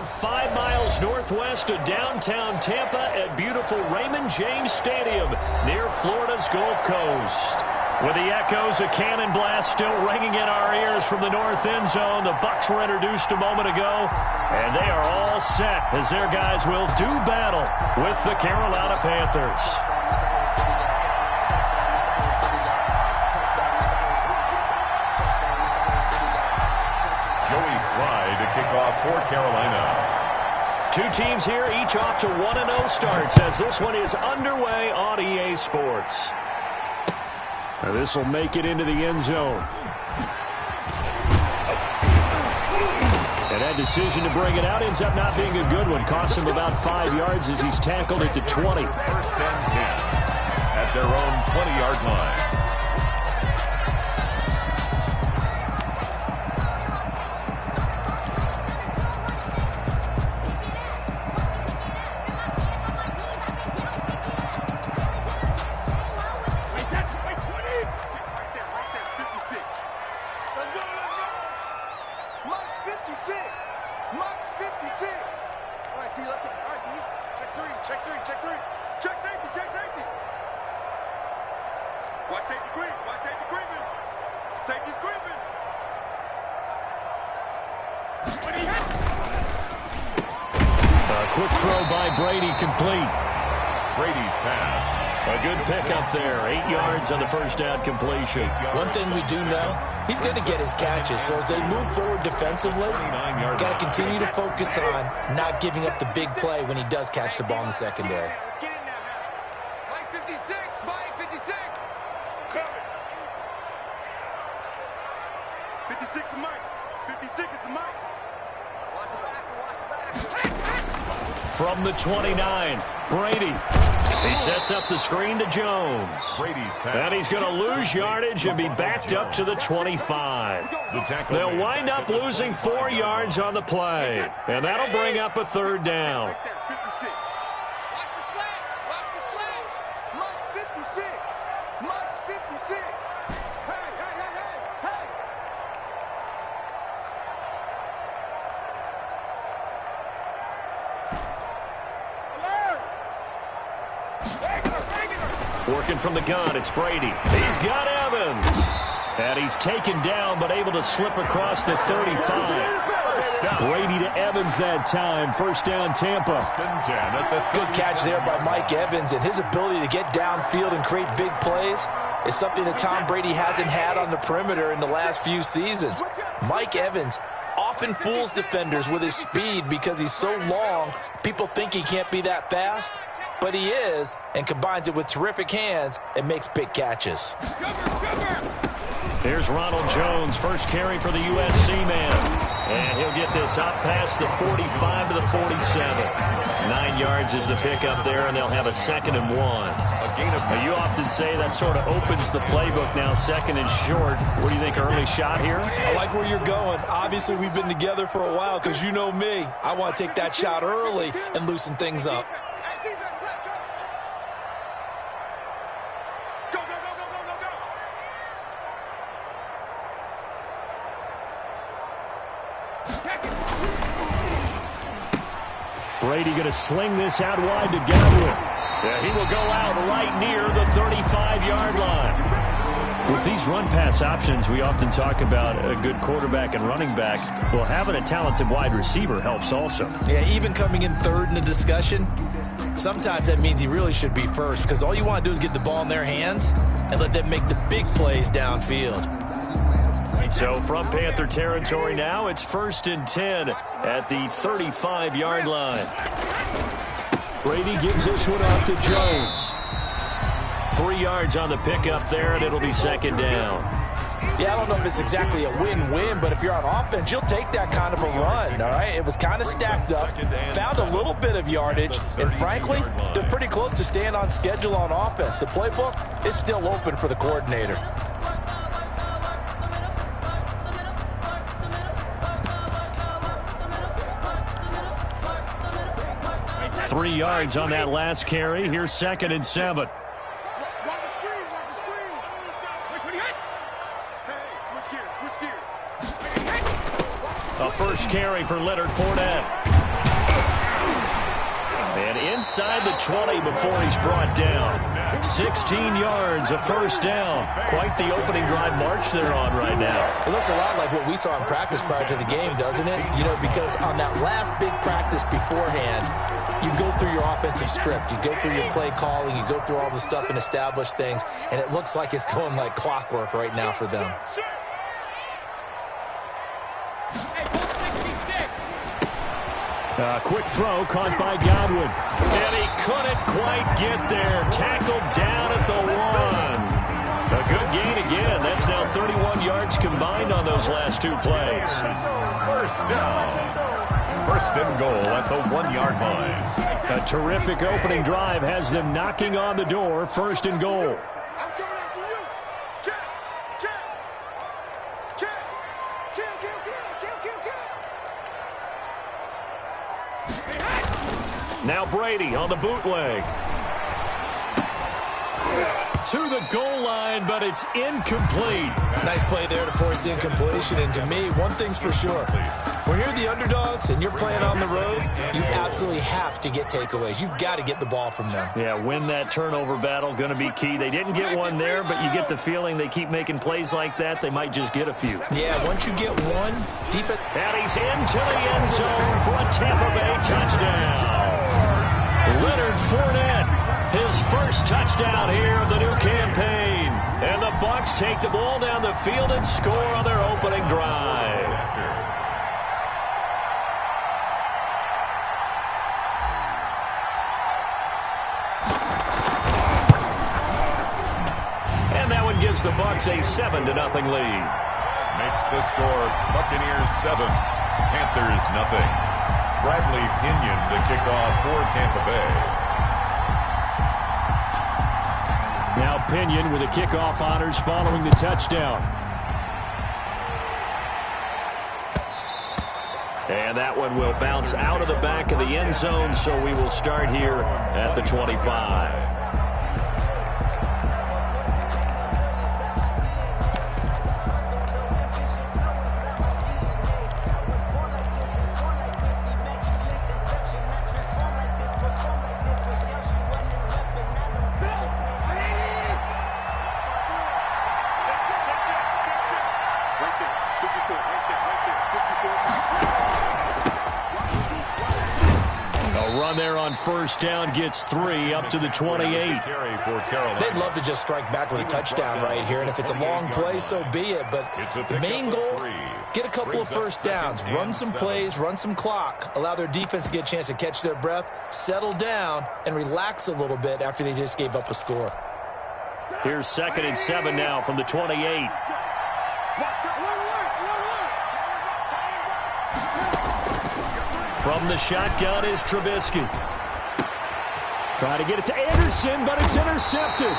about 5 miles northwest of downtown Tampa at beautiful Raymond James Stadium near Florida's Gulf Coast. With the echoes of cannon blast still ringing in our ears from the north end zone, the Bucs were introduced a moment ago, and they are all set as their guys will do battle with the Carolina Panthers. Slide to kick off for Carolina. Two teams here, each off to 1-0 starts as this one is underway on EA Sports. This will make it into the end zone. And that decision to bring it out ends up not being a good one. Costs him about 5 yards as he's tackled at the 20. First and 10 at their own 20-yard line. Quick throw by Brady, complete. Brady's pass. A good pickup there. 8 yards on the first down completion. One thing we do know, he's going to get his catches. So as they move forward defensively, got to continue to focus on not giving up the big play when he does catch the ball in the secondary. Let's get it now, man. Mike 56, Mike 56. Coming. 56 to Mike. 56 is the Mike. Watch the back, watch the back. From the 29, Brady. He sets up the screen to Jones. Brady's pass. And he's going to lose yardage and be backed up to the 25. They'll wind up losing 4 yards on the play. And that'll bring up a third down. 56. Watch the slant. Watch the slant. Mike's 56. Mike's 56. Hey, hey, hey, hey, hey. Working from the gun, it's Brady. He's got Evans. And he's taken down, but able to slip across the 35. Brady to Evans that time. First down, Tampa. Good catch there by Mike Evans, and his ability to get downfield and create big plays is something that Tom Brady hasn't had on the perimeter in the last few seasons. Mike Evans often fools defenders with his speed because he's so long. People think he can't be that fast, but he is, and combines it with terrific hands and makes big catches. Here's Ronald Jones, first carry for the USC man. And he'll get this up past the 45 to the 47. 9 yards is the pickup there, and they'll have a 2nd and 1. Now, you often say that sort of opens the playbook now, 2nd and short. What do you think, early shot here? I like where you're going. Obviously, we've been together for a while because you know me. I want to take that shot early and loosen things up. Brady going to sling this out wide to Godwin. Yeah, he will go out right near the 35-yard line. With these run-pass options, we often talk about a good quarterback and running back. Well, having a talented wide receiver helps also. Yeah, even coming in third in the discussion, sometimes that means he really should be first because all you want to do is get the ball in their hands and let them make the big plays downfield. So from Panther territory now, it's 1st and 10 at the 35-yard line. Brady gives this one off to Jones. 3 yards on the pickup there, and it'll be 2nd down. Yeah, I don't know if it's exactly a win-win, but if you're on offense, you'll take that kind of a run, all right? It was kind of stacked up, found a little bit of yardage, and frankly, they're pretty close to staying on schedule on offense. The playbook is still open for the coordinator. 3 yards on that last carry. Here's 2nd and 7. A first carry for Leonard Fournette. And inside the 20 before he's brought down. 16 yards, a first down. Quite the opening drive march they're on right now. It looks a lot like what we saw in practice prior to the game, doesn't it? You know, because on that last big practice beforehand, you go through your offensive script. You go through your play calling. You go through all the stuff and establish things. And it looks like it's going like clockwork right now for them. Quick throw caught by Godwin. And he couldn't quite get there. Tackled down at the 1. A good gain again. That's now 31 yards combined on those last two plays. First down. First and goal at the 1-yard line. A terrific opening drive has them knocking on the door. First and goal. I'm coming after you. Check. Kill. Now Brady on the bootleg. To the goal line, but it's incomplete. Nice play there to force the incompletion. And to me, one thing's for sure. When you're the underdogs and you're playing on the road, you absolutely have to get takeaways. You've got to get the ball from them. Yeah, win that turnover battle, going to be key. They didn't get one there, but you get the feeling they keep making plays like that, they might just get a few. Yeah, once you get one, defense. And he's into the end zone for a Tampa Bay touchdown. Leonard Fournette, his first touchdown here of the new campaign. And the Bucs take the ball down the field and score on their opening drive. And that one gives the Bucs a 7-0 lead. Makes the score Buccaneers 7, Panthers 0. Bradley Pinion to kick off for Tampa Bay. Now Pinion with the kickoff honors following the touchdown. And that one will bounce out of the back of the end zone, so we will start here at the 25. There on first down gets 3 up to the 28. They'd love to just strike back with a touchdown right here, and if it's a long play, so be it. But the main goal, get a couple of first downs, run some plays, run some clock, allow their defense to get a chance to catch their breath, settle down, and relax a little bit after they just gave up a score. Here's 2nd and 7 now from the 28. From the shotgun is Trubisky. Try to get it to Anderson, but it's intercepted.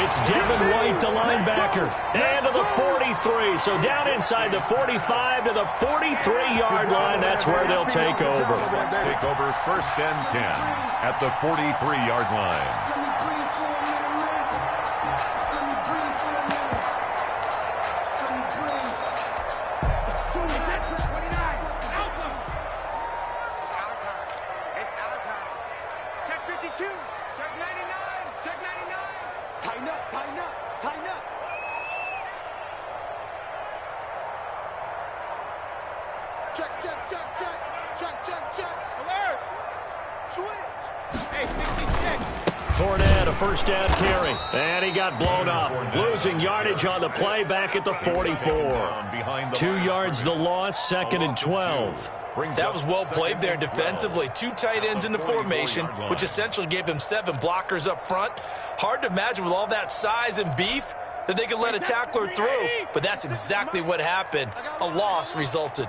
It's Devin White, the linebacker. And to the 43. So down inside the 45 to the 43-yard line. That's where they'll take over. Take over 1st and 10 at the 43-yard line. Fournette, a first down carry. And he got blown up. Losing yardage on the play back at the 44. 2 yards the loss, 2nd and 12. That was well played there defensively. 2 tight ends in the formation, which essentially gave them 7 blockers up front. Hard to imagine with all that size and beef that they could let a tackler through. But that's exactly what happened. A loss resulted.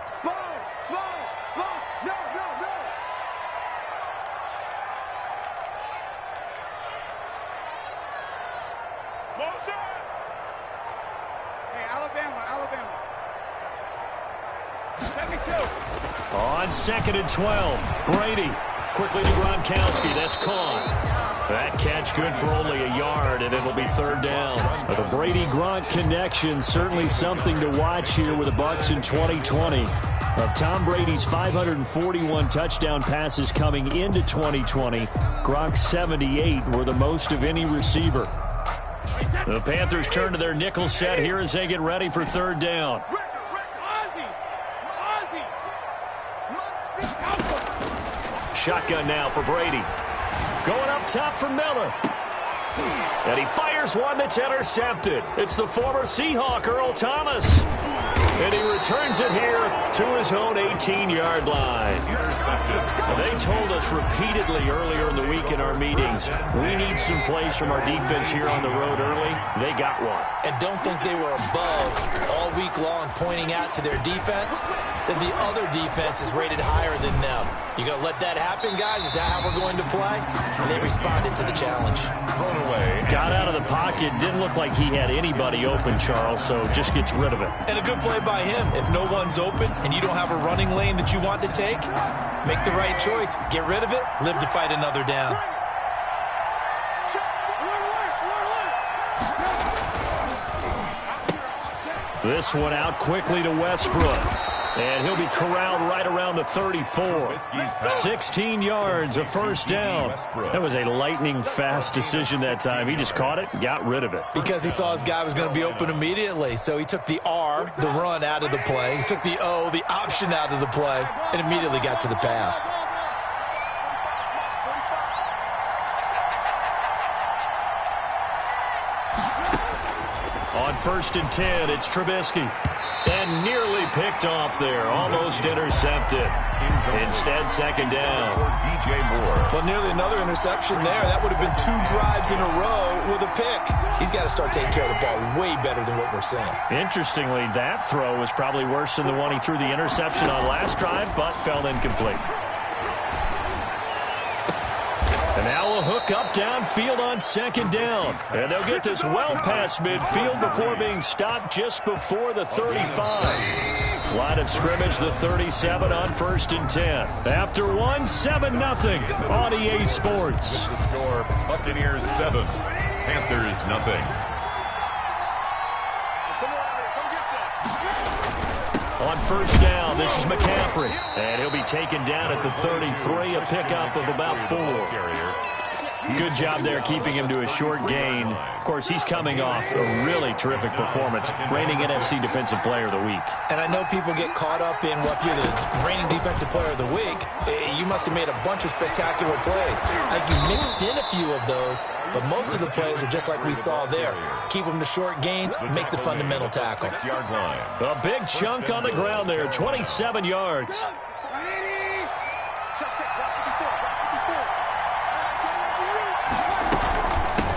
On 2nd and 12, Brady quickly to Gronkowski. That's caught. That catch good for only a yard, and it'll be third down. The Brady-Gronk connection, certainly something to watch here with the Bucs in 2020. Of Tom Brady's 541 touchdown passes coming into 2020, Gronk's 78 were the most of any receiver. The Panthers turn to their nickel set here as they get ready for third down. Shotgun now for Brady. Going up top for Miller. And he fires one that's intercepted. It's the former Seahawk, Earl Thomas. And he returns it here to his own 18-yard line. They told us repeatedly earlier in the week in our meetings, we need some plays from our defense here on the road early. They got one. And don't think they were above all week long pointing out to their defense that the other defense is rated higher than them. You going to let that happen, guys? Is that how we're going to play? And they responded to the challenge. Thrown away. Got out of the pocket. Didn't look like he had anybody open, Charles, so just gets rid of it. And a good play by him. If no one's open and you don't have a running lane that you want to take, make the right choice. Get rid of it. Live to fight another down. This one out quickly to Westbrook. And he'll be corralled right around the 34. 16 yards, a first down. That was a lightning-fast decision that time. He just caught it, got rid of it. Because he saw his guy was going to be open immediately. So he took the R, the run, out of the play. He took the O, the option, out of the play, and immediately got to the pass. On 1st and 10, it's Trubisky. And nearly picked off there. Almost intercepted. Instead, second down. DJ Moore. Well, nearly another interception there. That would have been 2 drives in a row with a pick. He's got to start taking care of the ball way better than what we're seeing. Interestingly, that throw was probably worse than the one he threw the interception on last drive, but fell incomplete. And now a hook up downfield on second down. And they'll get this well past midfield before being stopped just before the 35. Line of scrimmage, the 37 on 1st and 10. After 1, 7-0 on EA Sports. The score, Buccaneers 7, Panthers nothing. On 1st down, this is McCaffrey. And he'll be taken down at the 33, a pickup of about 4. Good job there keeping him to a short gain. Of course, he's coming off a really terrific performance, reigning NFC Defensive Player of the Week. And I know people get caught up in, well, if you're the reigning Defensive Player of the Week, you must have made a bunch of spectacular plays. I think you mixed in a few of those, but most of the plays are just like we saw there. Keep them to short gains, make the fundamental tackle. 6-yard line. A big chunk on the ground there, 27 yards.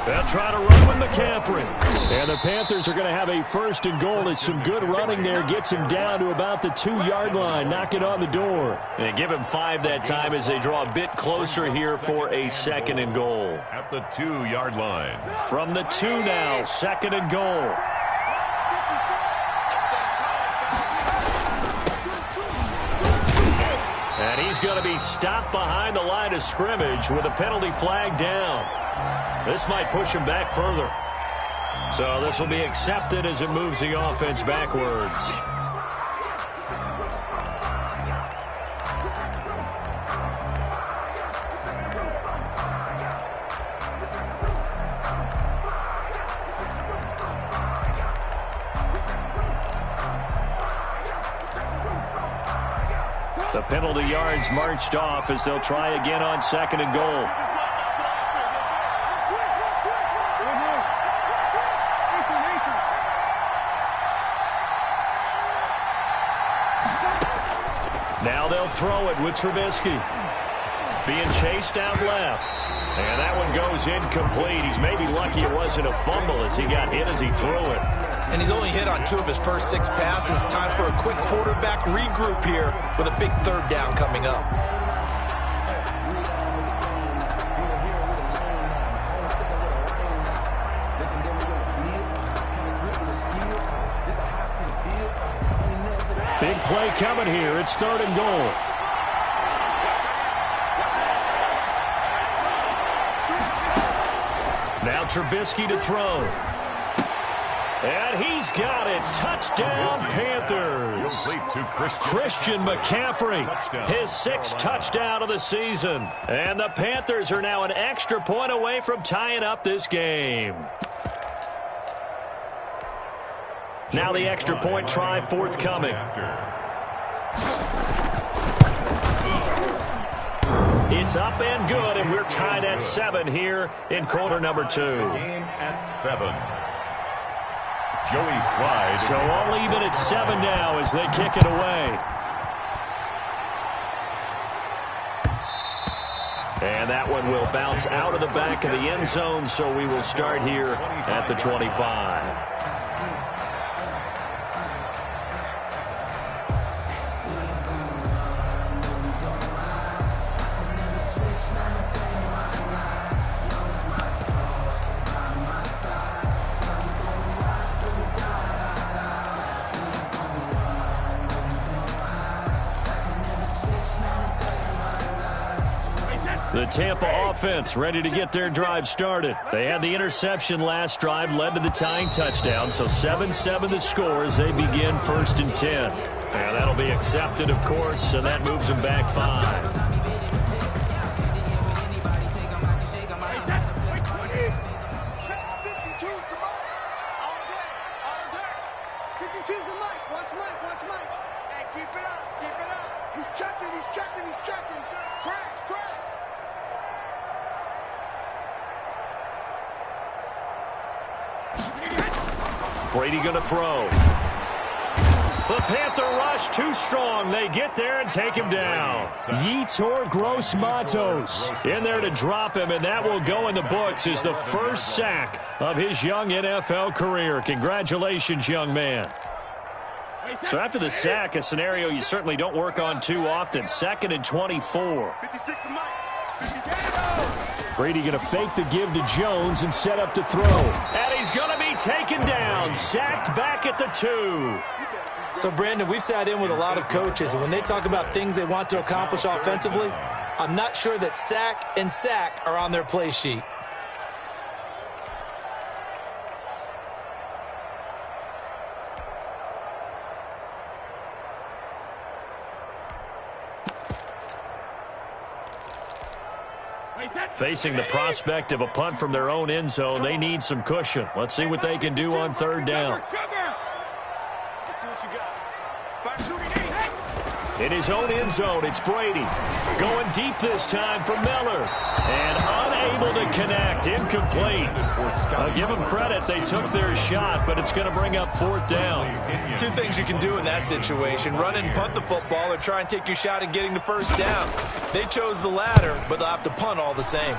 They'll try to run with McCaffrey. And the Panthers are going to have a 1st and goal. It's some good running there. Gets him down to about the 2-yard line. Knock it on the door. And give him 5 that time as they draw a bit closer here for a 2nd and goal. At the 2-yard line. From the 2 now, 2nd and goal. And he's going to be stopped behind the line of scrimmage with a penalty flag down. This might push him back further. So this will be accepted as it moves the offense backwards. The penalty yards marched off as they'll try again on 2nd and goal. Now they'll throw it with Trubisky. Being chased out left. And that one goes incomplete. He's maybe lucky it wasn't a fumble as he got hit as he threw it. And he's only hit on 2 of his first 6 passes. Time for a quick quarterback regroup here with a big 3rd down coming up. Big play coming here. It's 3rd and goal. Now Trubisky to throw. And he's got it. Touchdown, Panthers. To Christian McCaffrey, his 6th touchdown of the season. And the Panthers are now an extra point away from tying up this game. Now the extra point try forthcoming. It's up and good, and we're tied at 7 here in quarter number 2. Game at 7. Joey Slide. So all even at 7 now as they kick it away. And that one will bounce out of the back of the end zone, so we will start here at the 25. The Tampa offense ready to get their drive started. They had the interception last drive, led to the tying touchdown, so 7-7 the score as they begin 1st and 10. And that'll be accepted, of course, and that moves them back 5. Brady going to throw. The Panther rush too strong. They get there and take him down. Yetur Gross-Matos in there to drop him, and that will go in the books as the first sack of his young NFL career. Congratulations, young man. So after the sack, a scenario you certainly don't work on too often. 2nd and 24. Brady going to fake the give to Jones and set up to throw. And he's going to be taken down. Sacked back at the 2. So, Brandon, we've sat in with a lot of coaches, and when they talk about things they want to accomplish offensively, I'm not sure that sack and sack are on their play sheet. Facing the prospect of a punt from their own end zone, they need some cushion. Let's see what they can do on 3rd down. In his own end zone, it's Brady. Going deep this time for Miller. And unable to connect. Incomplete. I'll give them credit. They took their shot, but it's going to bring up 4th down. 2 things you can do in that situation. Run and punt the football or try and take your shot at getting the 1st down. They chose the latter, but they'll have to punt all the same.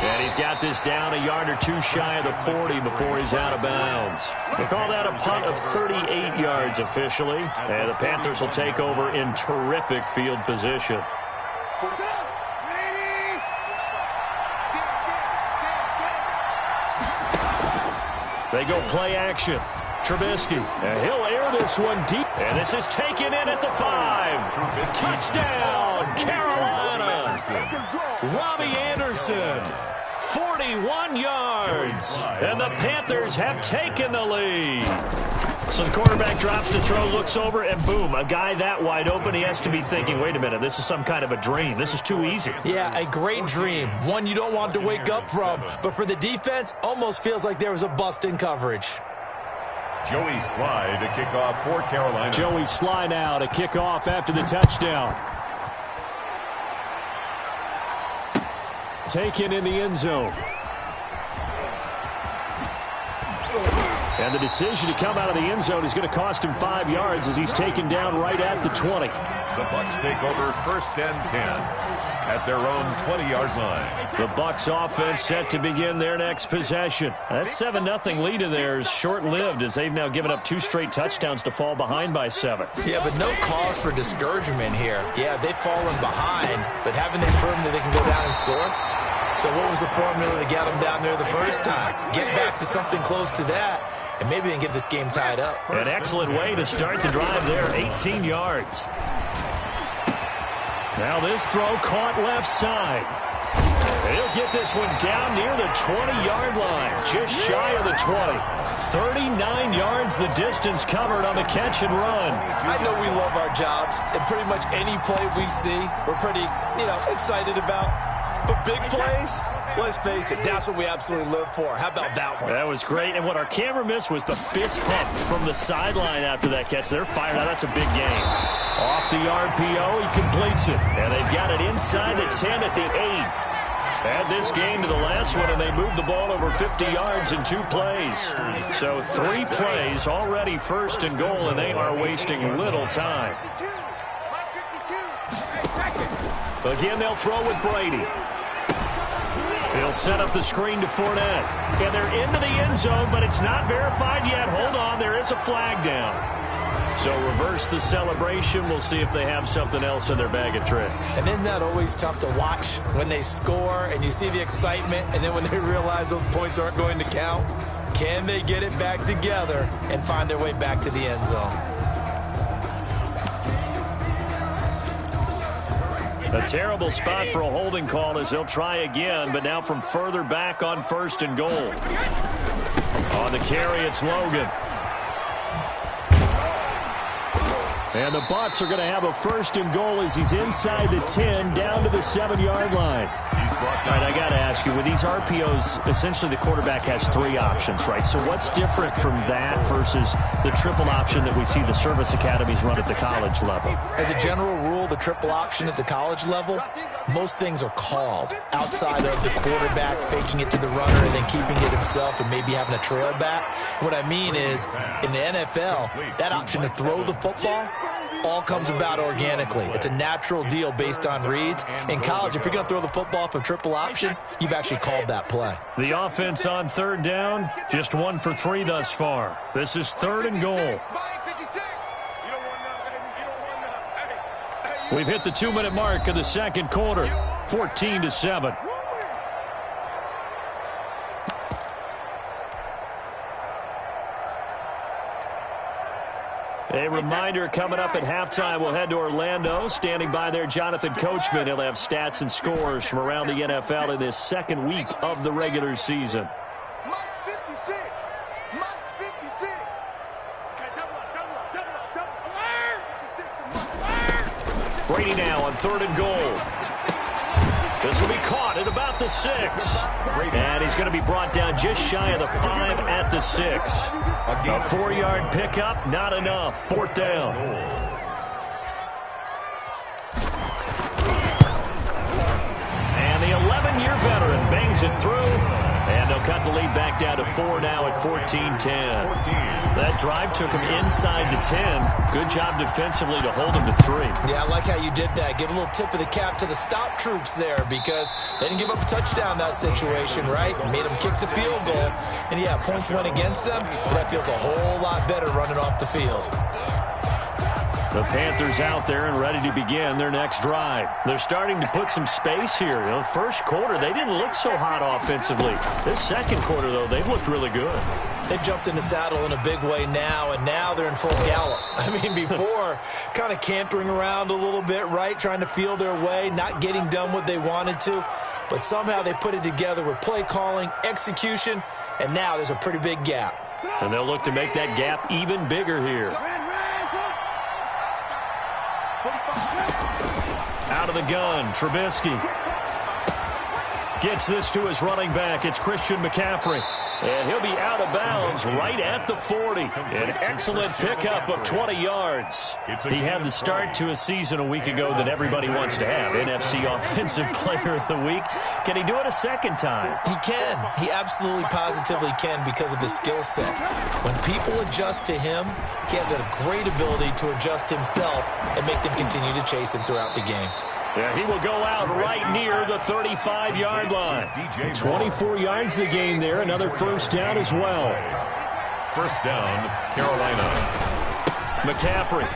And he's got this down a yard or 2 shy of the 40 before he's out of bounds. They call that a punt of 38 yards officially. And the Panthers will take over in terrific field position. They go play action. Trubisky, and he'll air this one deep. And this is taken in at the 5. Touchdown, Carolina. Robbie Anderson, 41 yards. And the Panthers have taken the lead. So the quarterback drops to throw, looks over, and boom, a guy that wide open, he has to be thinking, wait a minute, this is some kind of a dream. This is too easy. Yeah, a great dream. One you don't want to wake up from. But for the defense, almost feels like there was a bust in coverage. Joey Slide to kick off for Carolina. Joey Slide now to kick off after the touchdown. Taken in the end zone. And the decision to come out of the end zone is going to cost him 5 yards as he's taken down right at the 20. The Bucs take over 1st and 10 at their own 20-yard line. The Bucs offense set to begin their next possession. That 7-0 lead of theirs short-lived as they've now given up 2 straight touchdowns to fall behind by 7. Yeah, but no cause for discouragement here. Yeah, they've fallen behind, but haven't they proven that they can go down and score? So what was the formula to get them down there the first time? Get back to something close to that, and maybe they can get this game tied up. An excellent way to start the drive there, 18 yards. Now this throw caught left side. He'll get this one down near the 20-yard line, just shy of the 20. 39 yards the distance covered on the catch and run. I know we love our jobs, and pretty much any play we see, we're pretty, excited about. But big plays, let's face it, that's what we absolutely live for. How about that one? That was great, and what our camera missed was the fist pump from the sideline after that catch. They're fired out. That's a big game. Off the RPO, he completes it, and they've got it inside the 10 at the 8. Add this game to the last one, and they moved the ball over 50 yards in 2 plays. So 3 plays, already first and goal, and they are wasting little time. Again, they'll throw with Brady. He'll set up the screen to Fournette. And they're into the end zone, but it's not verified yet. Hold on, there is a flag down. So reverse the celebration. We'll see if they have something else in their bag of tricks. And isn't that always tough to watch when they score and you see the excitement, and then when they realize those points aren't going to count? Can they get it back together and find their way back to the end zone? A terrible spot for a holding call as they'll try again, but now from further back on first and goal. On the carry, it's Logan. And the Bucs are going to have a first and goal as he's inside the 10 down to the 7-yard line. All right, I got to ask you, with these RPOs, essentially the quarterback has 3 options, right? So what's different from that versus the triple option that we see the service academies run at the college level? As a general rule, the triple option at the college level, most things are called outside of the quarterback faking it to the runner and then keeping it himself and maybe having a trail back. What I mean is, in the NFL, that option to throw the football all comes about organically. It's a natural deal based on reads. In college, if you're going to throw the football for triple option, you've actually called that play. The offense on third down, just 1 for 3 thus far. This is third and goal. We've hit the 2-minute mark of the second quarter, 14-7. A reminder coming up at halftime, we'll head to Orlando. Standing by there, Jonathan Coachman. He'll have stats and scores from around the NFL in this second week of the regular season. Mike's 56. Mike's 56. Brady now on third and goal. This will be caught at about the 6. And he's going to be brought down just shy of the 5 at the 6. A 4-yard pickup, not enough. Fourth down. And the 11-year veteran bangs it through. And they'll cut the lead back down to 4 now at 14-10. That drive took him inside the 10. Good job defensively to hold him to 3. Yeah, I like how you did that. Give a little tip of the cap to the stop troops there because they didn't give up a touchdown in that situation, right? Made them kick the field goal. And, yeah, points went against them, but that feels a whole lot better running off the field. The Panthers out there and ready to begin their next drive. They're starting to put some space here. First quarter, they didn't look so hot offensively. This second quarter, though, they've looked really good. They've jumped in the saddle in a big way now, and now they're in full gallop. I mean, before, kind of cantering around a little bit, right, trying to feel their way, not getting done what they wanted to. But somehow they put it together with play calling, execution, and now there's a pretty big gap. And they'll look to make that gap even bigger here. Out of the gun, Trubisky gets this to his running back. It's Christian McCaffrey. And he'll be out of bounds right at the 40. An excellent pickup of 20 yards. He had the start to a season a week ago that everybody wants to have. NFC Offensive Player of the Week. Can he do it a second time? He can. He absolutely positively can because of his skill set. When people adjust to him, he has a great ability to adjust himself and make them continue to chase him throughout the game. Yeah, he will go out right near the 35-yard line. 24 yards the gain there. Another first down as well. First down, Carolina. McCaffrey.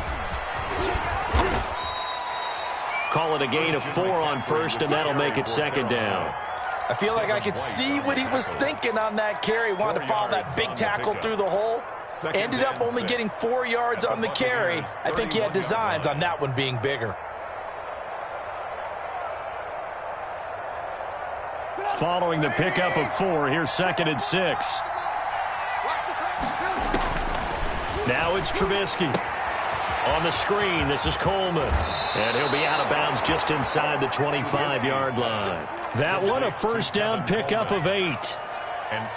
Call it a gain of 4 on first, and that'll make it second down. I feel like I could see what he was thinking on that carry. Wanted to follow that big tackle through the hole. Ended up only getting 4 yards on the carry. I think he had designs on that one being bigger. Following the pickup of 4, here's 2nd and 6. Now it's Trubisky. On the screen, this is Coleman. And he'll be out of bounds just inside the 25-yard line. That one, a first down pickup of 8.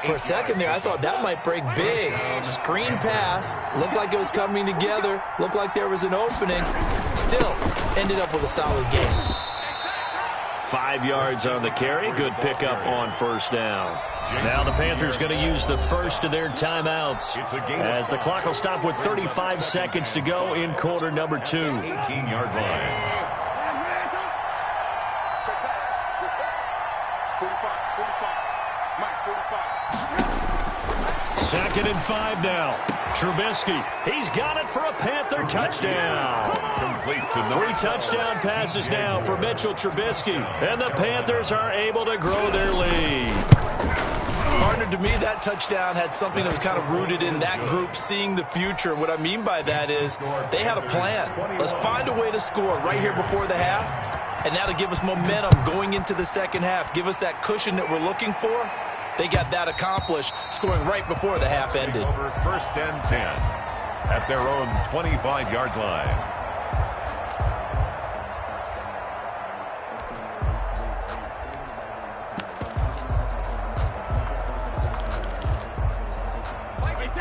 For a second there, I thought that might break big. Screen pass. Looked like it was coming together. Looked like there was an opening. Still, ended up with a solid game. 5 yards on the carry. Good pickup on first down. Now the Panthers going to use the first of their timeouts as the clock will stop with 35 seconds to go in quarter number 2. 18-yard line. 2nd and 5 now. Trubisky, he's got it for a Panther touchdown. Complete to 3 touchdown passes now for Mitchell Trubisky, and the Panthers are able to grow their lead. Partner, to me, that touchdown had something that was kind of rooted in that group seeing the future. What I mean by that is they had a plan. Let's find a way to score right here before the half, and that'll give us momentum going into the second half. Give us that cushion that we're looking for. They got that accomplished, scoring right before the half ended. Over 1st and 10 at their own 25-yard line.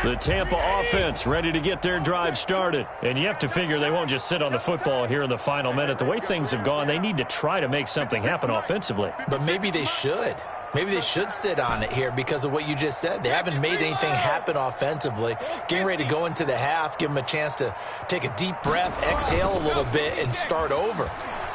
The Tampa offense ready to get their drive started. And you have to figure they won't just sit on the football here in the final minute. The way things have gone, they need to try to make something happen offensively. But maybe they should. Maybe they should sit on it here because of what you just said. They haven't made anything happen offensively. Getting ready to go into the half, give them a chance to take a deep breath, exhale a little bit, and start over.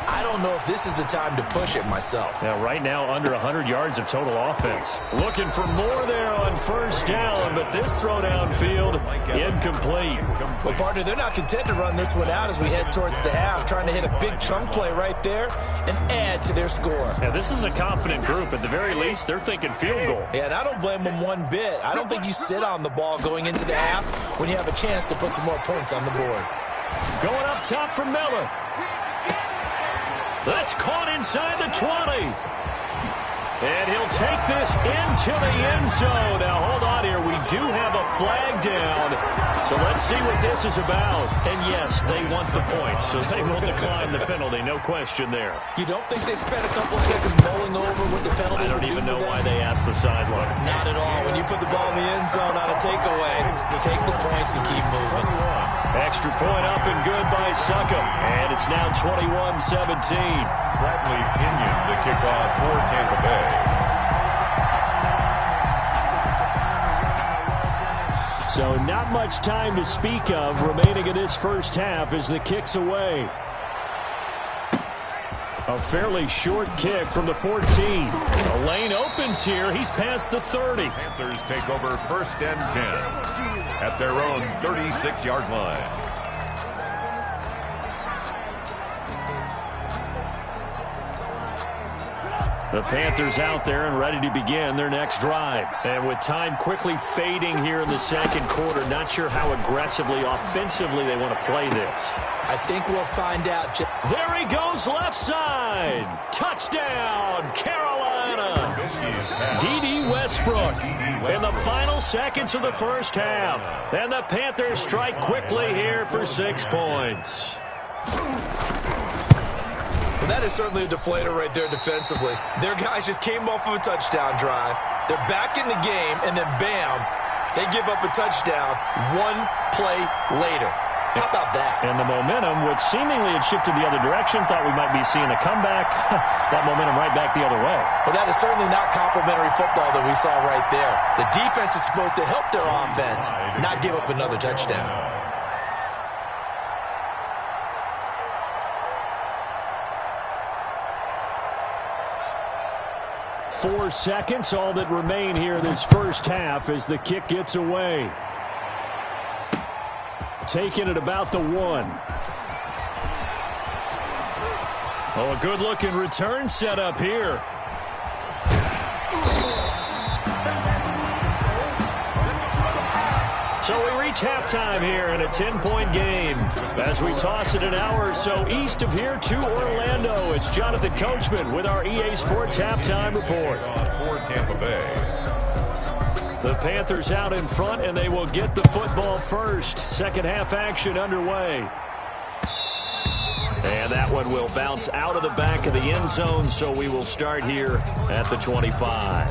I don't know if this is the time to push it myself. Now, right now, under 100 yards of total offense. Looking for more there on first down, but this throw downfield, incomplete. Well, partner, they're not content to run this one out as we head towards the half, trying to hit a big chunk play right there and add to their score. Yeah, this is a confident group. At the very least, they're thinking field goal. Yeah, and I don't blame them one bit. I don't think you sit on the ball going into the half when you have a chance to put some more points on the board. Going up top for Miller. That's caught inside the 20. And he'll take this into the end zone. Now, hold on here. We do have a flag down. So let's see what this is about. And, yes, they want the points, so they will decline the penalty. No question there. You don't think they spent a couple seconds mulling over what the penalty I don't even know why they asked the sideline. Not at all. When you put the ball in the end zone on a takeaway, take the points and keep moving. Extra point up and good by Suckup. And it's now 21-17. Bradley Pinion to kick off for Tampa Bay. So not much time to speak of remaining in this first half as the kick's away. A fairly short kick from the 14. The lane opens here. He's past the 30. Panthers take over 1st and 10 at their own 36-yard line. The Panthers out there and ready to begin their next drive. And with time quickly fading here in the second quarter, not sure how aggressively, offensively they want to play this. I think we'll find out. There he goes left side. Touchdown, Carolina. D.D. Westbrook in the final seconds of the first half. And the Panthers strike quickly here for 6 points. Well, that is certainly a deflator right there defensively. Their guys just came off of a touchdown drive. They're back in the game, and then bam, they give up a touchdown 1 play later. How about that? And the momentum, which seemingly had shifted the other direction, thought we might be seeing a comeback. That momentum right back the other way. Well, that is certainly not complimentary football that we saw right there. The defense is supposed to help their offense, not give up another touchdown. 4 seconds, all that remain here this first half as the kick gets away. Taking it about the 1. Oh, a good-looking return set up here. So we reach halftime here in a 10-point game. As we toss it an hour or so east of here to Orlando, it's Jonathan Coachman with our EA Sports Halftime Report. For Tampa Bay. The Panthers out in front, and they will get the football first. Second half action underway. And that one will bounce out of the back of the end zone, so we will start here at the 25.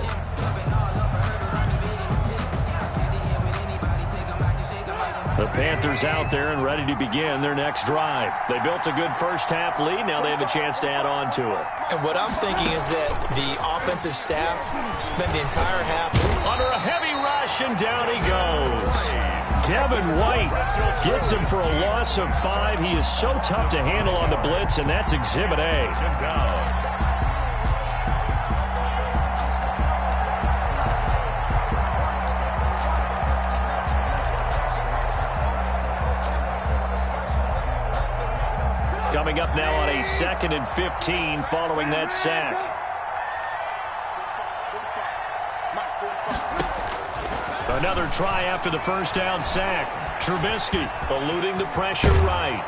The Panthers out there and ready to begin their next drive. They built a good first half lead. Now they have a chance to add on to it. And what I'm thinking is that the offensive staff spend the entire half under a heavy rush, and down he goes. Devin White gets him for a loss of 5. He is so tough to handle on the blitz, and that's Exhibit A. Coming up now on a 2nd and 15 following that sack. Another try after the first down sack. Trubisky eluding the pressure right.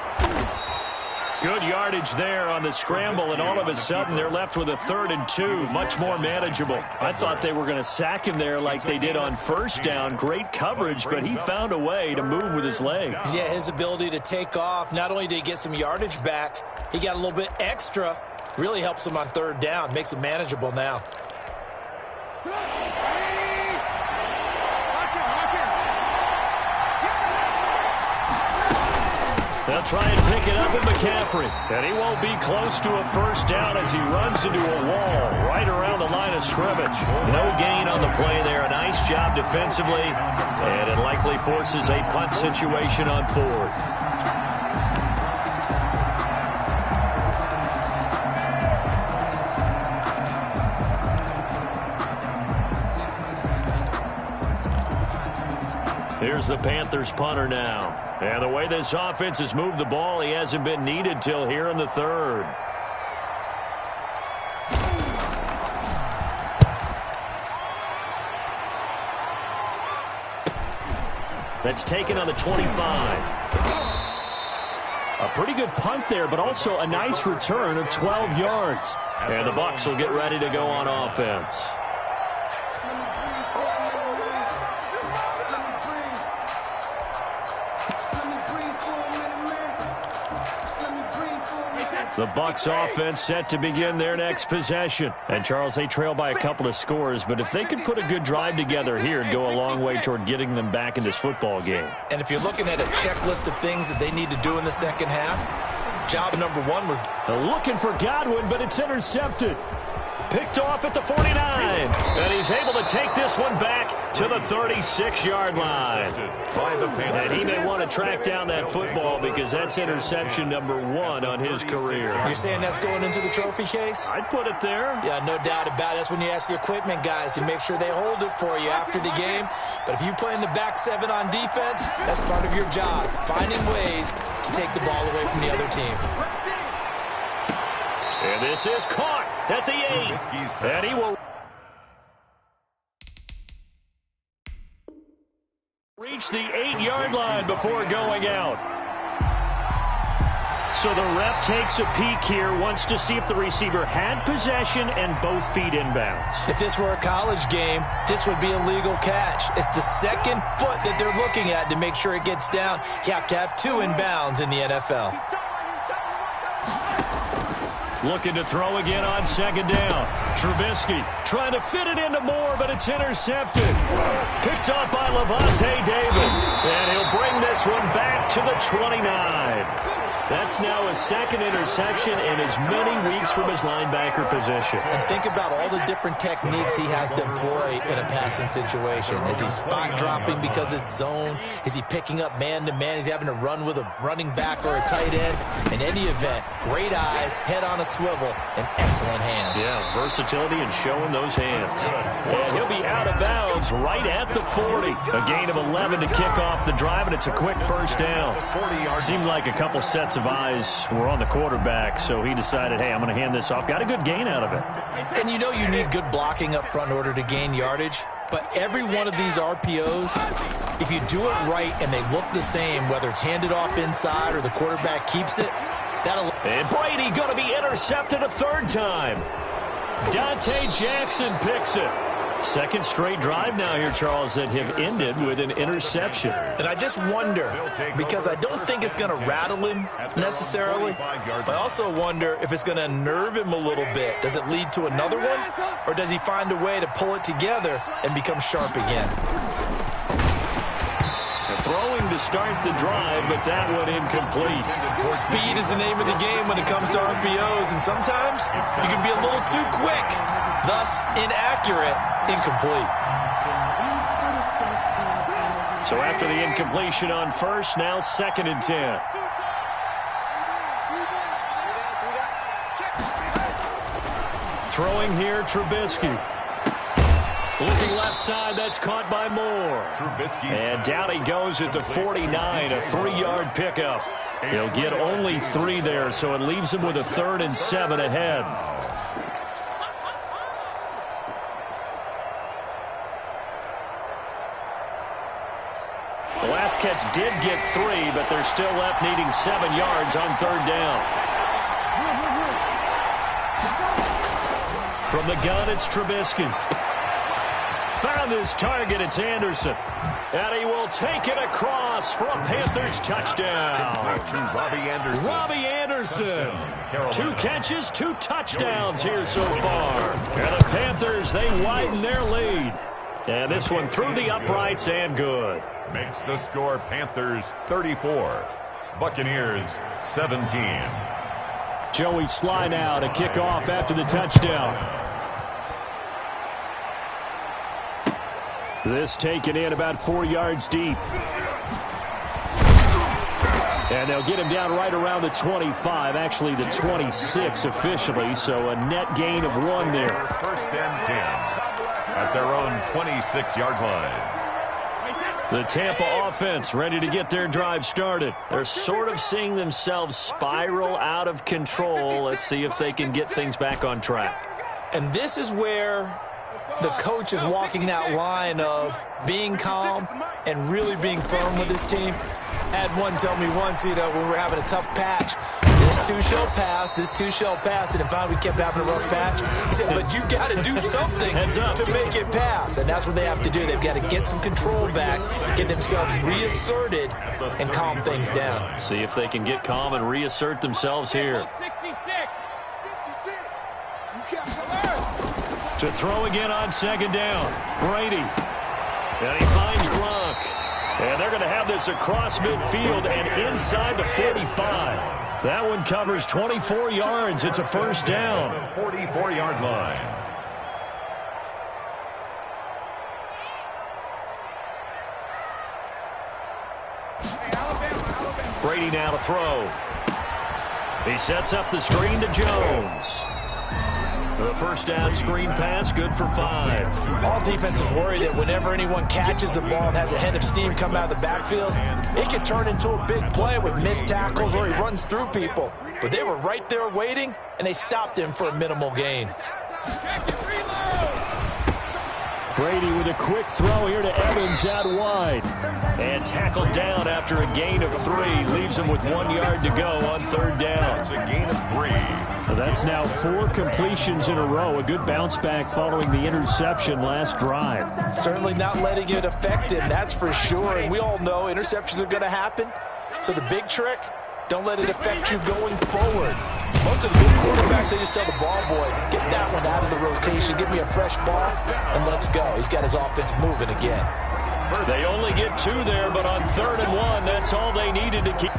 Good yardage there on the scramble, and all of a sudden they're left with a 3rd and 2, much more manageable. I thought they were going to sack him there like they did on first down. Great coverage, but he found a way to move with his legs. Yeah, his ability to take off, not only did he get some yardage back, he got a little bit extra. Really helps him on 3rd down, makes it manageable now. They'll try and pick it up with McCaffrey. And he won't be close to a first down as he runs into a wall right around the line of scrimmage. No gain on the play there. A nice job defensively. And it likely forces a punt situation on 4th. Here's the Panthers punter now. And the way this offense has moved the ball, he hasn't been needed till here in the 3rd. That's taken on the 25. A pretty good punt there, but also a nice return of 12 yards. And the Bucs will get ready to go on offense. The Bucs offense set to begin their next possession. And, Charles, they trail by a couple of scores, but if they could put a good drive together here, it'd go a long way toward getting them back in this football game. And if you're looking at a checklist of things that they need to do in the second half, job number 1 was looking for Godwin, but it's intercepted. Picked off at the 49. And he's able to take this one back to the 36-yard line. And he may want to track down that football because that's interception number 1 on his career. You're saying that's going into the trophy case? I'd put it there. Yeah, no doubt about it. That's when you ask the equipment guys to make sure they hold it for you after the game. But if you play in the back 7 on defense, that's part of your job, finding ways to take the ball away from the other team. And this is caught at the 8. And he will reach the 8-yard line before going out. So the ref takes a peek here, wants to see if the receiver had possession and both feet inbounds. If this were a college game, this would be a legal catch. It's the second foot that they're looking at to make sure it gets down. You have to have 2 inbounds in the NFL. Looking to throw again on 2nd down. Trubisky trying to fit it into Moore, but it's intercepted. Picked up by Levante David. And he'll bring this one back to the 29. That's now his 2nd interception in as many weeks from his linebacker position. And think about all the different techniques he has to employ in a passing situation. Is he spot dropping because it's zone? Is he picking up man-to-man? Is he having to run with a running back or a tight end? In any event, great eyes, head on a swivel, and excellent hands. Yeah, versatility and showing those hands. And he'll be out of bounds right at the 40. A gain of 11 to kick off the drive, and it's a quick first down. Seemed like a couple sets of eyes were on the quarterback, so he decided, hey, I'm going to hand this off. Got a good gain out of it. And you know you need good blocking up front in order to gain yardage. but every one of these RPOs, if you do it right and they look the same, whether it's handed off inside or the quarterback keeps it, that'll... And Brady going to be intercepted a third time. Dante Jackson picks it. Second straight drive now here, Charles, that have ended with an interception. And I just wonder, because I don't think it's going to rattle him necessarily, but I also wonder if it's going to nerve him a little bit. Does it lead to another one, or does he find a way to pull it together and become sharp again? Throwing to start the drive, but that one incomplete. Speed is the name of the game when it comes to RPOs, and sometimes you can be a little too quick, thus inaccurate, incomplete. So after the incompletion on first, now 2nd and 10. Throwing here, Trubisky. Looking left side, that's caught by Moore. And down he goes at the 49, a 3-yard pickup. He'll get only 3 there, so it leaves him with a 3rd and 7 ahead. The last catch did get 3, but they're still left needing 7 yards on 3rd down. From the gun, it's Trubisky. Found his target, it's Anderson. And he will take it across for a Panthers touchdown. Robbie Anderson. 2 catches, 2 touchdowns here so far. And the Panthers, they widen their lead. And this one through the uprights and good. Makes the score Panthers 34, Buccaneers 17. Joey Sly now to kick off after the touchdown. This taken in about 4 yards deep. And they'll get him down right around the 25, actually the 26 officially, so a net gain of 1 there. 1st and 10 at their own 26-yard line. The Tampa offense ready to get their drive started. They're sort of seeing themselves spiral out of control. Let's see if they can get things back on track. And this is where the coach is walking that line of being calm and really being firm with his team. I had one tell me once, when we were having a tough patch, this too shall pass, this too shall pass, and finally we kept having a rough patch. He said, but you got to do something to make it pass, and that's what they have to do. They've got to get some control back, get themselves reasserted, and calm things down. See if they can get calm and reassert themselves here. To throw again on 2nd down. Brady. And he finds Gronk. And they're going to have this across midfield and inside the 45. That one covers 24 yards. It's a 1st down. 44-yard line. Brady now to throw. He sets up the screen to Jones. The 1st down screen pass, good for 5. All defenses worry that whenever anyone catches the ball and has a head of steam come out of the backfield, it can turn into a big play with missed tackles or he runs through people. But they were right there waiting, and they stopped him for a minimal gain. Brady with a quick throw here to Evans out wide. And tackled down after a gain of 3. Leaves him with 1 yard to go on 3rd down. It's a gain of 3. That's now 4 completions in a row. A good bounce back following the interception last drive. Certainly not letting it affect him, that's for sure. And we all know interceptions are going to happen. So the big trick, don't let it affect you going forward. Most of the good quarterbacks, they just tell the ball boy, get that one out of the rotation, give me a fresh ball, and let's go. He's got his offense moving again. They only get 2 there, but on 3rd and 1, that's all they needed to keep.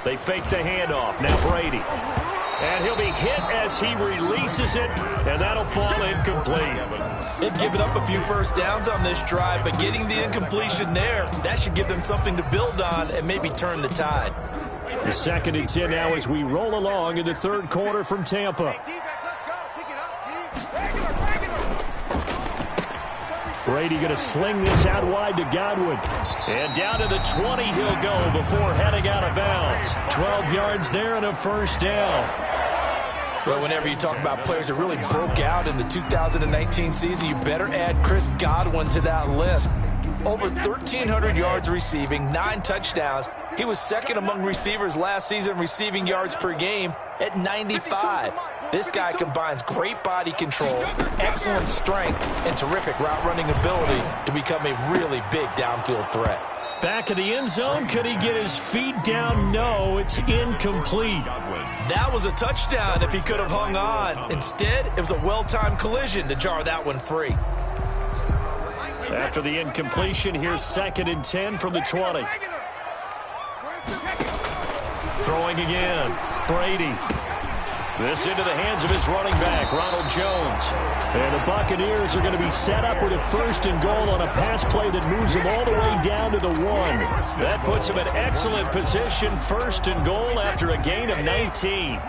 They fake the handoff. Now Brady. And he'll be hit as he releases it, and that'll fall incomplete. They've given up a few 1st downs on this drive, but getting the incompletion there, that should give them something to build on and maybe turn the tide. The 2nd and 10 now as we roll along in the 3rd quarter from Tampa. Brady going to sling this out wide to Godwin. And down to the 20 he'll go before heading out of bounds. 12 yards there and a 1st down. Well, whenever you talk about players that really broke out in the 2019 season, you better add Chris Godwin to that list. Over 1,300 yards receiving, 9 touchdowns. He was second among receivers last season receiving yards per game at 95. This guy combines great body control, excellent strength, and terrific route running ability to become a really big downfield threat. Back of the end zone, could he get his feet down? No, it's incomplete. That was a touchdown if he could have hung on. Instead, it was a well-timed collision to jar that one free. After the incompletion, here's 2nd and 10 from the 20. Throwing again, Brady. This into the hands of his running back, Ronald Jones. And the Buccaneers are going to be set up with a 1st and goal on a pass play that moves them all the way down to the 1. That puts them in excellent position, 1st and goal after a gain of 19.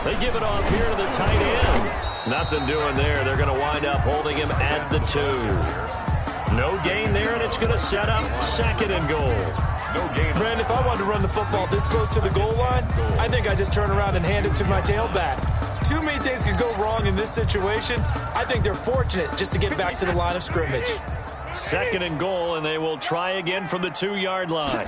They give it off here to the tight end. Nothing doing there. They're going to wind up holding him at the 2. No gain there, and it's going to set up 2nd and goal. Brandon, if I wanted to run the football this close to the goal line, I think I just turn around and hand it to my tailback. Too many things could go wrong in this situation. I think they're fortunate just to get back to the line of scrimmage. 2nd and goal, and they will try again from the 2-yard line.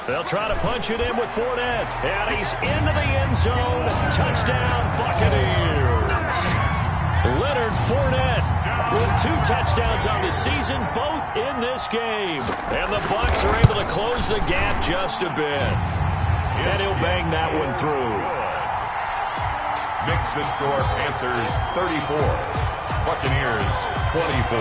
They'll try to punch it in with Fournette, and he's into the end zone. Touchdown, Buccaneers. Leonard Fournette with 2 touchdowns on the season, both in this game. And the Bucs are able to close the gap just a bit. And he'll bang that one through. Makes the score Panthers 34, Buccaneers 24.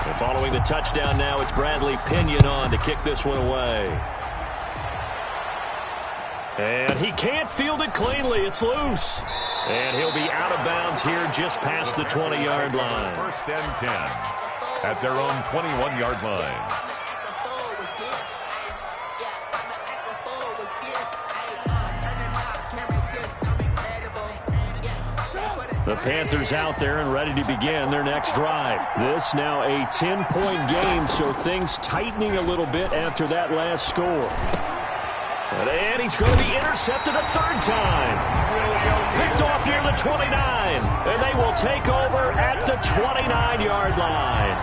And following the touchdown now, it's Bradley Pinion on to kick this one away. And he can't field it cleanly. It's loose. And he'll be out of bounds here just past the 20-yard line. 1st and 10 at their own 21-yard line. The Panthers out there and ready to begin their next drive. This now a 10-point game, so things tightening a little bit after that last score. And he's going to be intercepted a 3rd time. Picked off near the 29. And they will take over at the 29-yard line.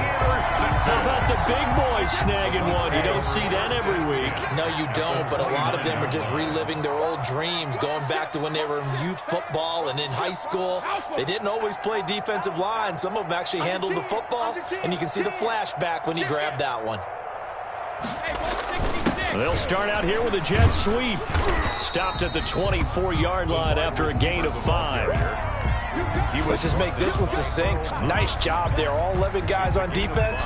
How about the big boys snagging one? You don't see that every week. No, you don't, but a lot of them are just reliving their old dreams, going back to when they were in youth football and in high school. They didn't always play defensive line. Some of them actually handled the football, and you can see the flashback when he grabbed that one. They'll start out here with a jet sweep. Stopped at the 24-yard line after a gain of 5. Let's just make this one succinct. Nice job there. All 11 guys on defense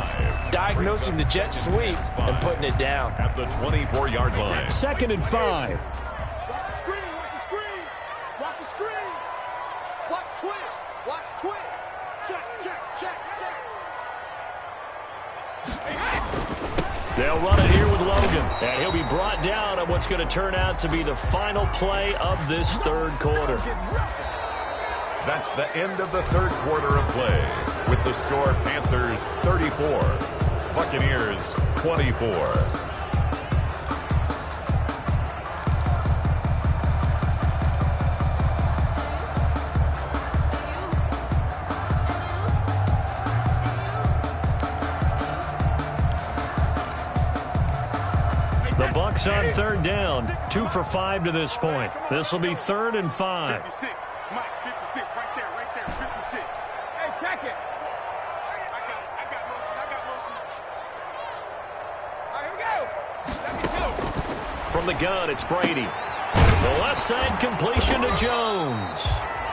diagnosing the jet sweep and putting it down. At the 24-yard line. 2nd and 5. Watch the screen, watch the screen. Watch the screen. Watch twins. Watch twins. Check, check, check, check. They'll run it here with Logan. And he'll be brought down on what's going to turn out to be the final play of this 3rd quarter. That's the end of the 3rd quarter of play. With the score Panthers 34, Buccaneers 24. The Bucs on 3rd down. 2 for 5 to this point. This will be 3rd and 5. 56. Mike, 56. Right there, 56. Hey, check it. I got motion. All right, here we go. Let me go. From the gun, it's Brady. The left side completion to Jones.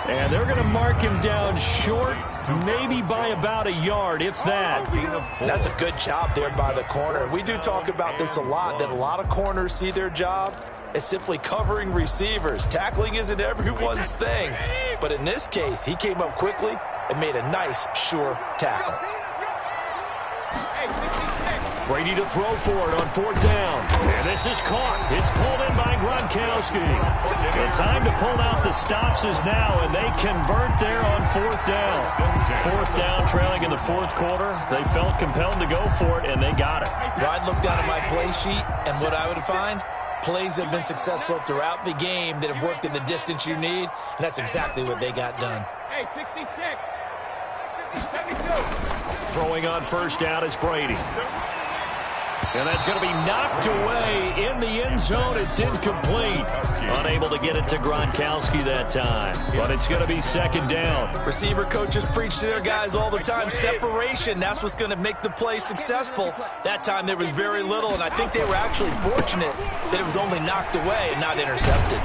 And they're going to mark him down short, maybe by about a yard, if that. That's a good job there by the corner. We do talk about this a lot, that a lot of corners see their job as simply covering receivers. Tackling isn't everyone's thing. But in this case, he came up quickly and made a nice, sure tackle. Hey, 56. Brady to throw for it on 4th down. And this is caught. It's pulled in by Gronkowski. The time to pull out the stops is now, and they convert there on 4th down. 4th down, trailing in the 4th quarter. They felt compelled to go for it, and they got it. Well, I'd look down at my play sheet, and what I would find, plays that have been successful throughout the game that have worked in the distance you need, and that's exactly what they got done. Hey, 66. 72. Throwing on 1st down is Brady. And that's going to be knocked away in the end zone. It's incomplete. Unable to get it to Gronkowski that time. But it's going to be 2nd down. Receiver coaches preach to their guys all the time. Separation, that's what's going to make the play successful. That time there was very little, and I think they were actually fortunate that it was only knocked away and not intercepted.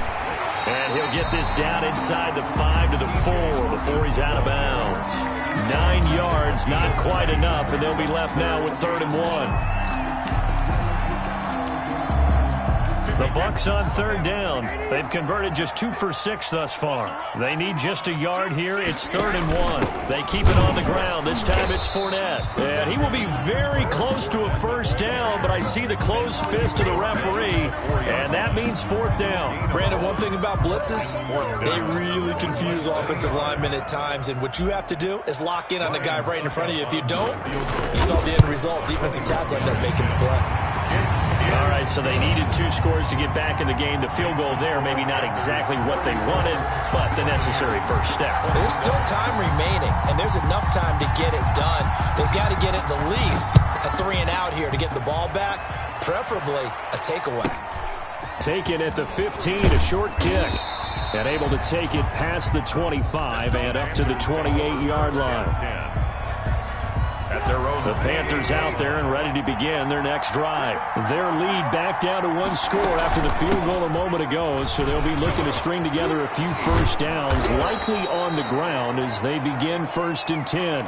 And he'll get this down inside the 5 to the 4 before he's out of bounds. 9 yards, not quite enough, and they'll be left now with 3rd and 1. The Bucs on 3rd down. They've converted just 2 for 6 thus far. They need just a yard here. It's 3rd and 1. They keep it on the ground. This time it's Fournette. And he will be very close to a 1st down, but I see the closed fist of the referee, and that means 4th down. Brandon, one thing about blitzes, they really confuse offensive linemen at times, and what you have to do is lock in on the guy right in front of you. If you don't, you saw the end result. Defensive tackle ended up making the play. All right, so they needed 2 scores to get back in the game. The field goal there, maybe not exactly what they wanted, but the necessary first step. There's still time remaining, and there's enough time to get it done. They've got to get at the least a 3 and out here to get the ball back, preferably a takeaway. Taken at the 15, a short kick. And able to take it past the 25 and up to the 28-yard line. The Panthers out there and ready to begin their next drive. Their lead back down to 1 score after the field goal a moment ago, so they'll be looking to string together a few first downs, likely on the ground as they begin 1st and 10.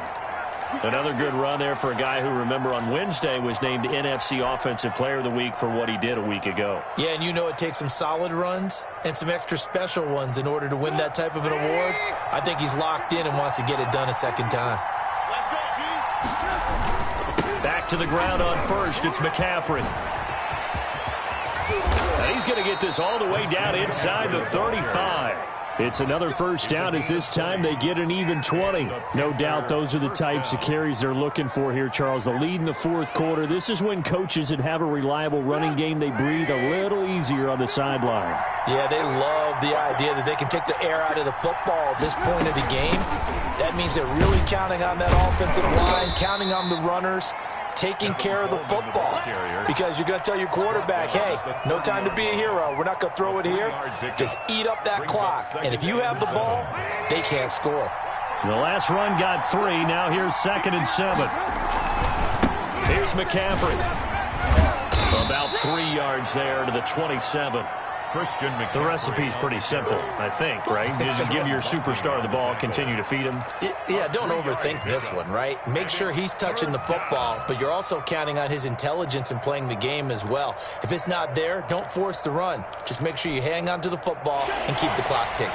Another good run there for a guy who, remember, on Wednesday was named NFC Offensive Player of the Week for what he did a week ago. Yeah, and you know it takes some solid runs and some extra special ones in order to win that type of an award. I think he's locked in and wants to get it done a second time. Back to the ground on 1st. It's McCaffrey. And he's going to get this all the way down inside the 35. It's another first down as this time they get an even 20. No doubt those are the types of carries they're looking for here, Charles. The lead in the 4th quarter. This is when coaches that have a reliable running game, they breathe a little easier on the sideline. Yeah, they love the idea that they can take the air out of the football at this point of the game. That means they're really counting on that offensive line, counting on the runners, taking care of the football. Because you're going to tell your quarterback, hey, no time to be a hero. We're not going to throw it here. Just eat up that clock. And if you have the ball, they can't score. The last run got 3. Now here's 2nd and 7. Here's McCaffrey. About 3 yards there to the 27. The recipe's pretty simple, I think, right? You just give your superstar the ball, continue to feed him. Yeah, don't overthink this one, right? Make sure he's touching the football, but you're also counting on his intelligence in playing the game as well. If it's not there, don't force the run. Just make sure you hang on to the football and keep the clock ticking.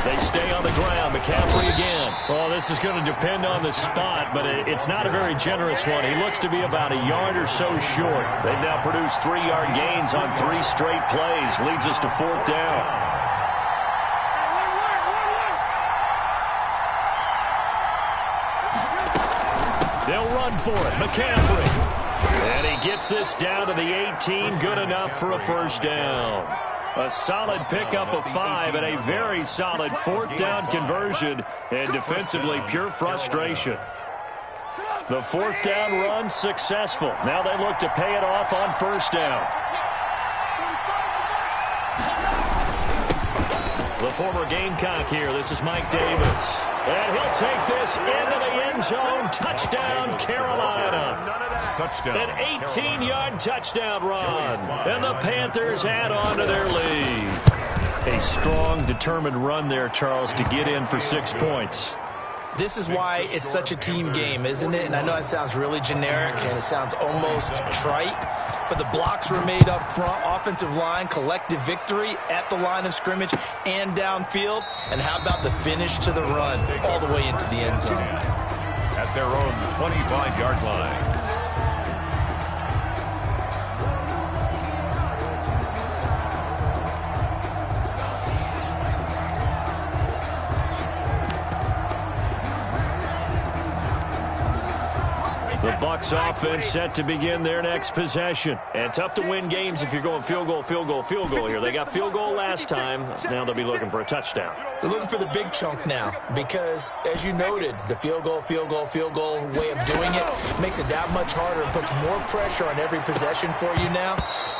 They stay on the ground. McCaffrey again. Well, this is going to depend on the spot, but it's not a very generous one. He looks to be about a yard or so short. They've now produced 3-yard gains on 3 straight plays. Leads us to 4th down. They'll run for it. McCaffrey. And he gets this down to the 18. Good enough for a first down. A solid pickup of 5 and a very solid 4th down conversion, and defensively pure frustration. The 4th down run successful. Now they look to pay it off on 1st down. The former Gamecock here. This is Mike Davis. And he'll take this into the end zone. Touchdown, Carolina. An 18-yard touchdown run. And the Panthers add on to their lead. A strong, determined run there, Charles, to get in for 6 points. This is why it's such a team game, isn't it? And I know it sounds really generic and it sounds almost trite, but the blocks were made up front. Offensive line, collective victory at the line of scrimmage and downfield. And how about the finish to the run all the way into the end zone? At their own 25-yard line. The Bucs offense set to begin their next possession. And tough to win games if you're going field goal, field goal, field goal here. They got field goal last time. Now they'll be looking for a touchdown. They're looking for the big chunk now because, as you noted, the field goal way of doing it makes it that much harder and puts more pressure on every possession for you now.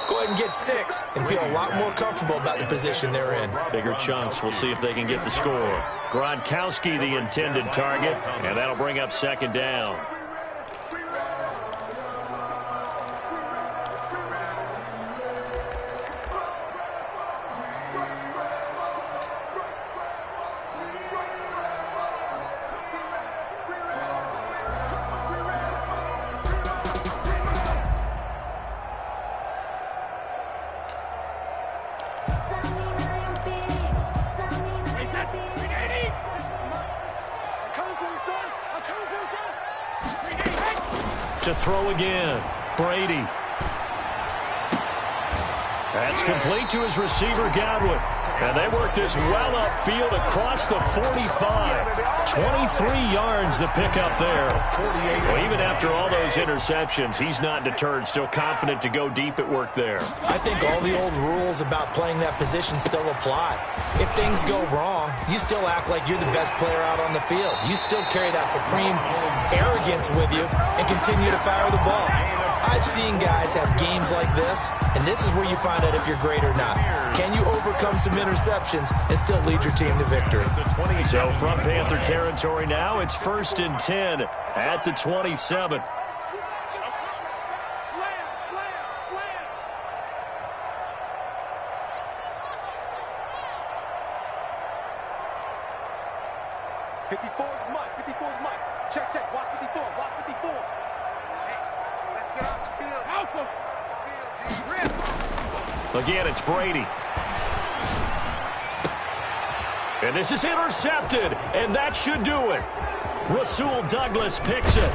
Go ahead and get 6 and feel a lot more comfortable about the position they're in. Bigger chunks. We'll see if they can get the score. Gronkowski, the intended target, and that'll bring up second down. To throw again, Brady. That's complete to his receiver, Godwin. And they work this well upfield across the 45. 23 yards the pickup there. Well, even after all those interceptions, he's not deterred, still confident to go deep at work there. I think all the old rules about playing that position still apply. If things go wrong, you still act like you're the best player out on the field. You still carry that supreme arrogance with you and continue to fire the ball. I've seen guys have games like this, and this is where you find out if you're great or not. Can you overcome some interceptions and still lead your team to victory? So from Panther territory now, it's 1st and 10 at the 27. Check. Watch 54. Watch 54. Hey, let's get off the field. Help him. Again, it's Brady. And this is intercepted, and that should do it. Rasul Douglas picks it.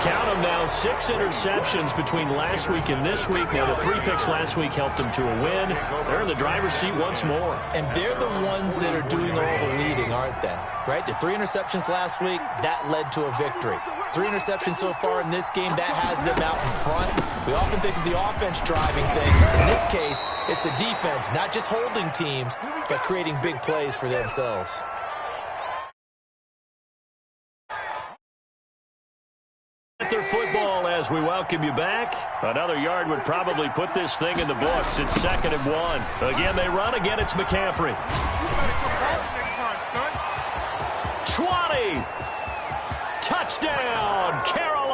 Count them now, 6 interceptions between last week and this week. Now, the 3 picks last week helped them to a win. They're in the driver's seat once more. And they're the ones that are doing all the leading, aren't they? Right? The 3 interceptions last week, that led to a victory. 3 interceptions so far in this game, that has them out in front. We often think of the offense driving things. In this case, it's the defense, not just holding teams, but creating big plays for themselves. Panther football as we welcome you back. Another yard would probably put this thing in the books. It's 2nd and 1. Again, they run. Again, it's McCaffrey. 20. Touchdown, Carolina.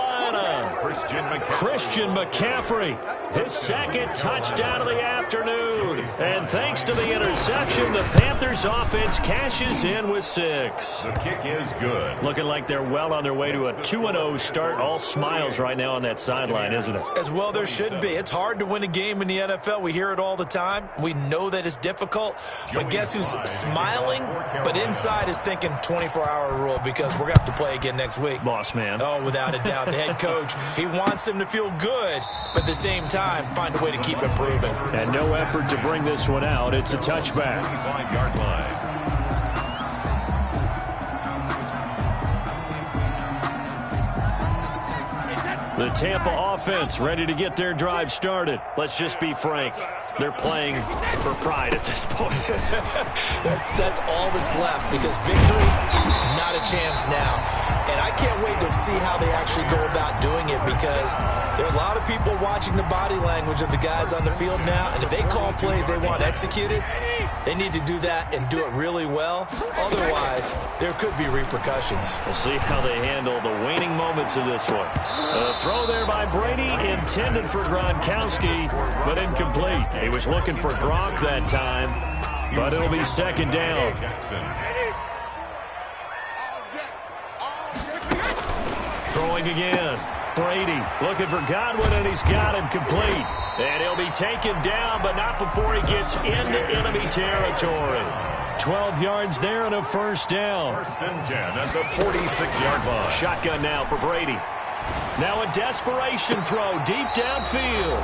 Christian McCaffrey. His 2nd touchdown of the afternoon. And thanks to the interception, the Panthers offense cashes in with 6. The kick is good. Looking like they're well on their way to a 2-0 start. All smiles right now on that sideline, isn't it? As well there should be. It's hard to win a game in the NFL. We hear it all the time. We know that it's difficult. But guess who's smiling, but inside is thinking 24-hour rule because we're going to have to play again next week. Boss man. Oh, without a doubt. The head coach, he wants them to feel good, but at the same time, find a way to keep improving. And no effort to bring this one out. It's a touchback. 25-yard line. The Tampa offense ready to get their drive started. Let's just be frank. They're playing for pride at this point. That's all that's left because victory, not a chance now. And I can't wait to see how they actually go about doing it because there are a lot of people watching the body language of the guys on the field now. And if they call plays they want executed, they need to do that and do it really well. Otherwise, there could be repercussions. We'll see how they handle the waning moments of this one. A throw there by Brady, intended for Gronkowski, but incomplete. He was looking for Gronk that time, but it'll be 2nd down. Throwing again. Brady looking for Godwin, and he's got him complete. And he'll be taken down, but not before he gets into enemy territory. 12 yards there and a first down. First and 10 at the 46-yard line. Shotgun now for Brady. Now a desperation throw deep downfield.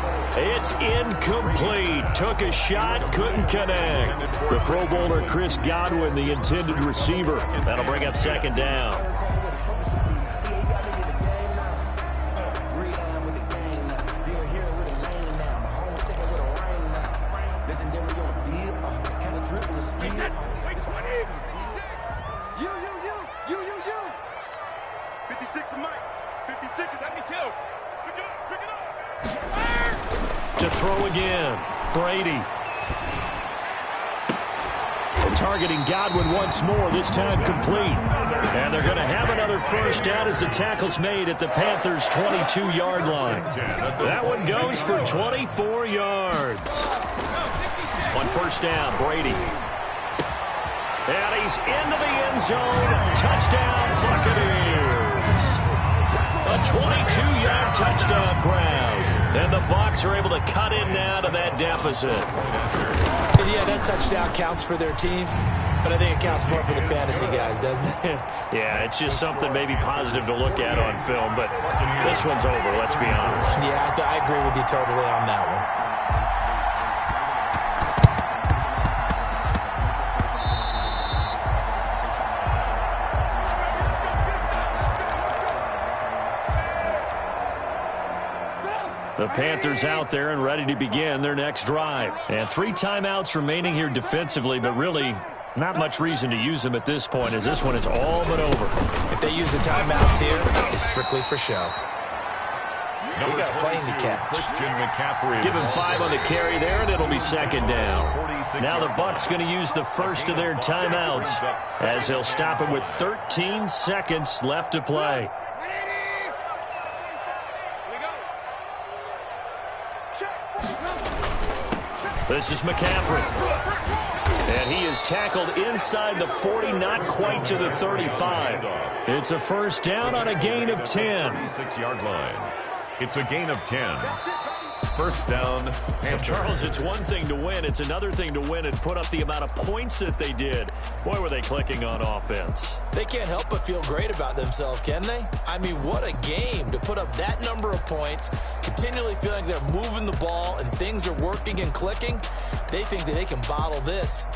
It's incomplete. Took a shot, couldn't connect. The Pro Bowler Chris Godwin, the intended receiver. That'll bring up second down. To throw again, Brady. Targeting Godwin once more, this time complete. And they're going to have another first down as the tackle's made at the Panthers' 22-yard line. That one goes for 24 yards. On first down, Brady. And he's into the end zone. Touchdown, Buccaneers. A 22-yard touchdown grab. And the Bucs are able to cut in now to that deficit. And yeah, that touchdown counts for their team, but I think it counts more for the fantasy guys, doesn't it? Yeah, it's just something maybe positive to look at on film, but this one's over, let's be honest. Yeah, I agree with you totally on that one. The Panthers out there and ready to begin their next drive. And 3 timeouts remaining here defensively, but really not much reason to use them at this point as this one is all but over. If they use the timeouts here, it's strictly for show. We got a plane to catch. Give him 5 on the carry there, and it'll be second down. Now the Bucs going to use the first of their timeouts as they'll stop it with 13 seconds left to play. This is McCaffrey. And he is tackled inside the 40, not quite to the 35. It's a first down on a gain of 10. 36-yard line. It's a gain of 10. First down. And Charles, it's one thing to win. It's another thing to win and put up the amount of points that they did. Boy, were they clicking on offense. They can't help but feel great about themselves, can they? I mean, what a game to put up that number of points, continually feeling they're moving the ball and things are working and clicking. They think that they can bottle this.